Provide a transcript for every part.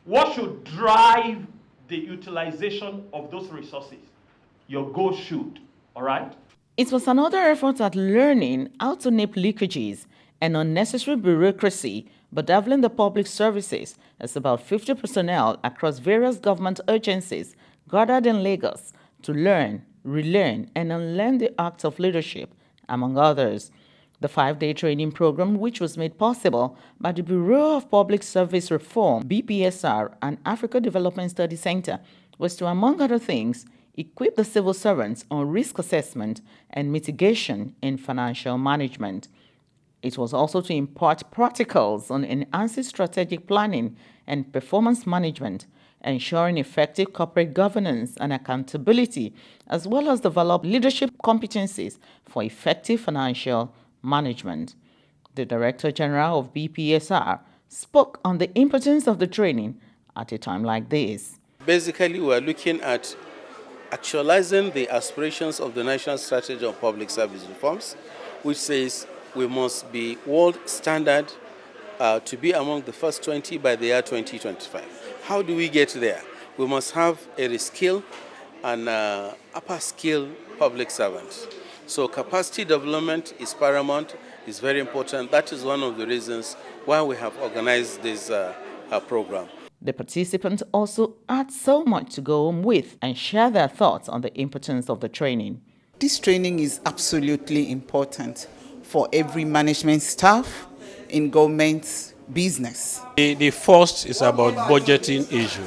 What should drive the utilization of those resources? Your goal should, all right? It was another effort at learning how to nip leakages and unnecessary bureaucracy, bedeviling the public services as about 50 personnel across various government agencies gathered in Lagos to learn, relearn, and unlearn the act of leadership, among others. The 5-day training program, which was made possible by the Bureau of Public Service Reform, BPSR, and Africa Development Study Center, was to, among other things, equip the civil servants on risk assessment and mitigation in financial management. It was also to impart practicals on enhancing strategic planning and performance management, ensuring effective corporate governance and accountability, as well as develop leadership competencies for effective financial management. The Director General of BPSR spoke on the importance of the training at a time like this. Basically, we are looking at actualizing the aspirations of the National Strategy on Public Service Reforms, which says we must be world standard to be among the first 20 by the year 2025. How do we get there? We must have a reskill and upper skill public servants. So capacity development is paramount, is very important. That is one of the reasons why we have organized this program. The participants also had so much to go home with and share their thoughts on the importance of the training. This training is absolutely important for every management staff in government business. The first is about budgeting issue.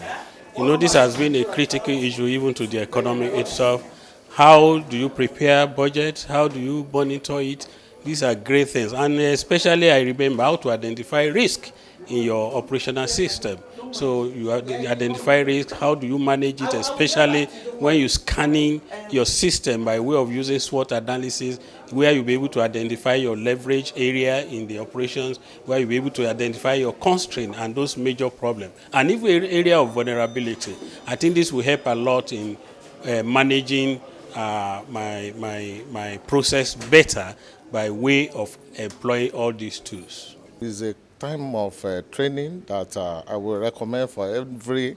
You know, this has been a critical issue even to the economy itself. How do you prepare budget? How do you monitor it? These are great things. And especially I remember how to identify risk in your operational system. So you identify risk, how do you manage it, especially when you're scanning your system by way of using SWOT analysis, where you'll be able to identify your leverage area in the operations, where you'll be able to identify your constraint and those major problems. And if we're area of vulnerability, I think this will help a lot in managing my process better by way of employing all these tools. It's a time of training that I will recommend for every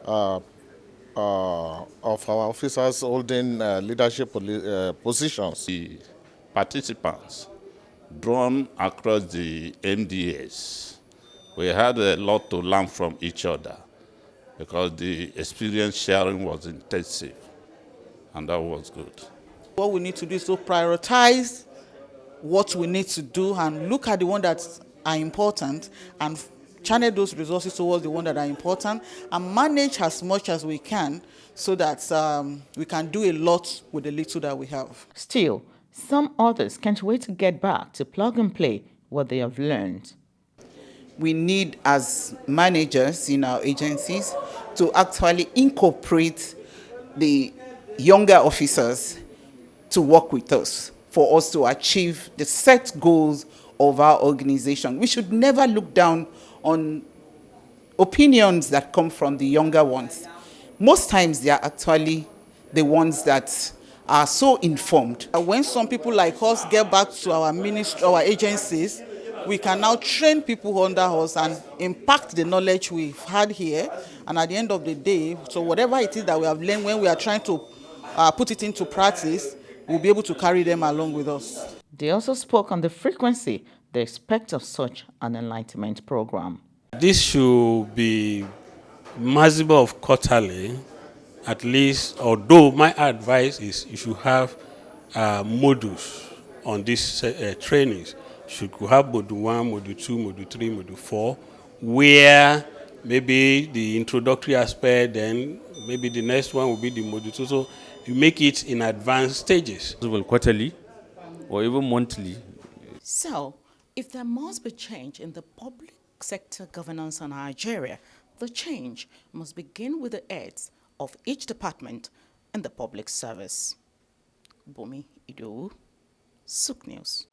of our officers holding leadership positions. The participants drawn across the MDAs, we had a lot to learn from each other because the experience sharing was intensive, and that was good. What we need to do is to prioritize what we need to do and look at the ones that are important and channel those resources towards the ones that are important and manage as much as we can so that we can do a lot with the little that we have. Still, some others can't wait to get back to plug and play what they have learned. We need, as managers in our agencies, to actually incorporate the younger officers to work with us for us to achieve the set goals of our organization. We should never look down on opinions that come from the younger ones. Most times they are actually the ones that are so informed. When some people like us get back to our ministry, our agencies, we can now train people under us and impact the knowledge we've had here. And at the end of the day, so whatever it is that we have learned when we are trying to put it into practice, we'll be able to carry them along with us. They also spoke on the frequency they expect of such an enlightenment program. This should be maximum of quarterly, at least, although my advice is you should have modules on these trainings. You should have module 1, module 2, module 3, module 4, where maybe the introductory aspect, then maybe the next one will be the module 2. So you make it in advanced stages. Quarterly or even monthly. So, if there must be change in the public sector governance in Nigeria, the change must begin with the heads of each department in the public service. Bumi Idowu, Sook News.